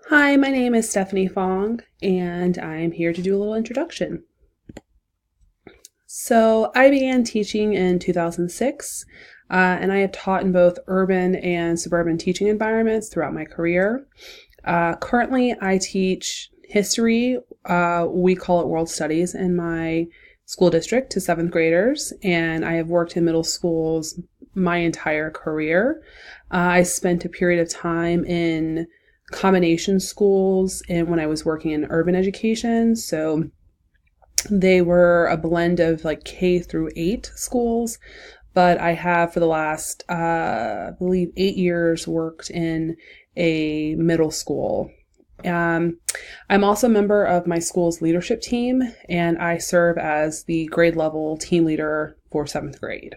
Hi, my name is Stephanie Fong, and I'm here to do a little introduction. So, I began teaching in 2006, and I have taught in both urban and suburban teaching environments throughout my career. Currently, I teach history, we call it world studies, in my school district to seventh graders, and I have worked in middle schools my entire career. I spent a period of time in combination schools and when I was working in urban education. So they were a blend of like K through 8 schools, but I have for the last, I believe 8 years worked in a middle school. I'm also a member of my school's leadership team, and I serve as the grade level team leader for seventh grade.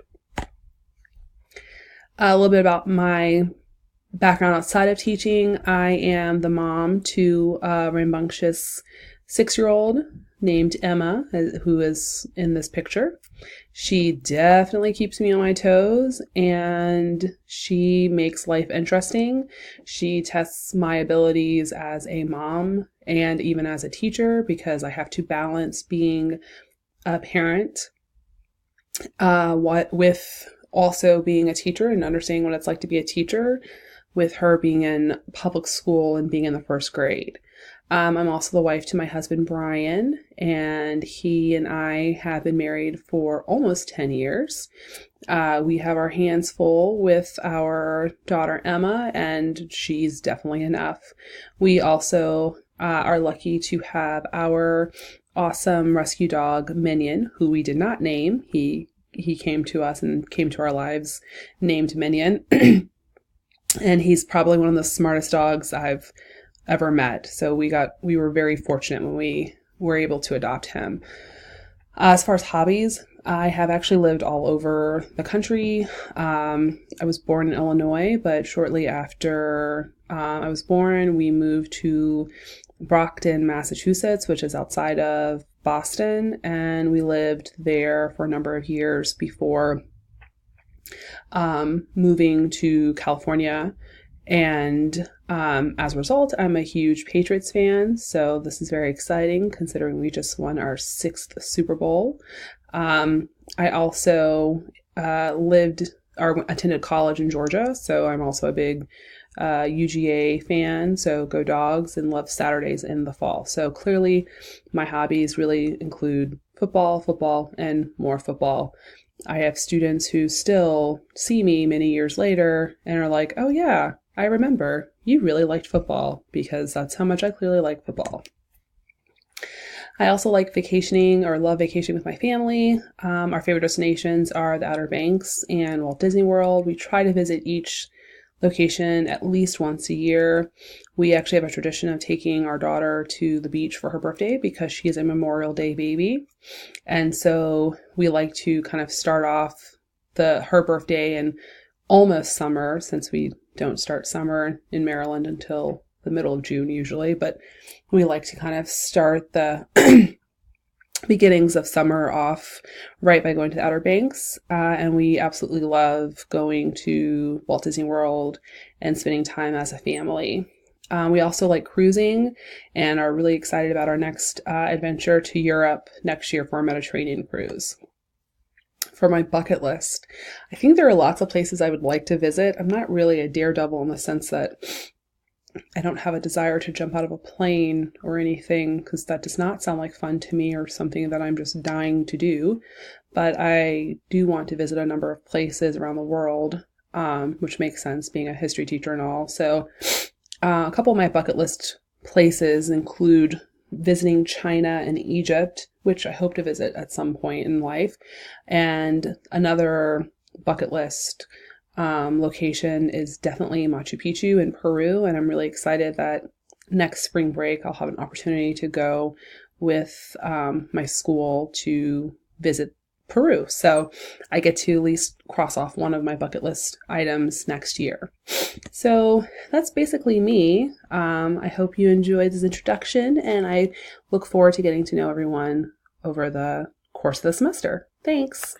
A little bit about my background outside of teaching. I am the mom to a rambunctious 6-year-old named Emma, who is in this picture. She definitely keeps me on my toes and she makes life interesting. She tests my abilities as a mom and even as a teacher because I have to balance being a parent with also being a teacher and understanding what it's like to be a teacher with her being in public school and being in the first grade. I'm also the wife to my husband, Brian, and he and I have been married for almost 10 years. We have our hands full with our daughter, Emma, and she's definitely enough. We also are lucky to have our awesome rescue dog, Minion, who we did not name. He came to us and came to our lives named Minion. And he's probably one of the smartest dogs I've ever met. So we were very fortunate when we were able to adopt him. As far as hobbies, I have actually lived all over the country. I was born in Illinois, but shortly after I was born, we moved to Brockton, Massachusetts, which is outside of Boston, and we lived there for a number of years before moving to California. And as a result, I'm a huge Patriots fan, so this is very exciting considering we just won our 6th Super Bowl. I also attended college in Georgia, so I'm also a big UGA fan, so go Dogs, and love Saturdays in the fall. So clearly my hobbies really include football, and more football. I have students who still see me many years later and are like, oh yeah, I remember you really liked football, because that's how much I clearly like football. I also like vacationing or love vacationing with my family. Our favorite destinations are the Outer Banks and Walt Disney World. We try to visit each location at least once a year. We actually have a tradition of taking our daughter to the beach for her birthday because she is a Memorial Day baby. And so we like to kind of start off her birthday in almost summer, since we don't start summer in Maryland until the middle of June usually, but we like to kind of start the beginnings of summer off right by going to the Outer Banks. And we absolutely love going to Walt Disney World and spending time as a family. We also like cruising and are really excited about our next adventure to Europe next year for a Mediterranean cruise. For my bucket list, I think there are lots of places I would like to visit. I'm not really a daredevil in the sense that I don't have a desire to jump out of a plane or anything, because that does not sound like fun to me or something that I'm just dying to do. But I do want to visit a number of places around the world, which makes sense being a history teacher and all. So a couple of my bucket list places include visiting China and Egypt, which I hope to visit at some point in life. And another bucket list location is definitely Machu Picchu in Peru. And I'm really excited that next spring break, I'll have an opportunity to go with my school to visit Peru. So I get to at least cross off one of my bucket list items next year. So that's basically me. I hope you enjoyed this introduction, and I look forward to getting to know everyone over the course of the semester. Thanks.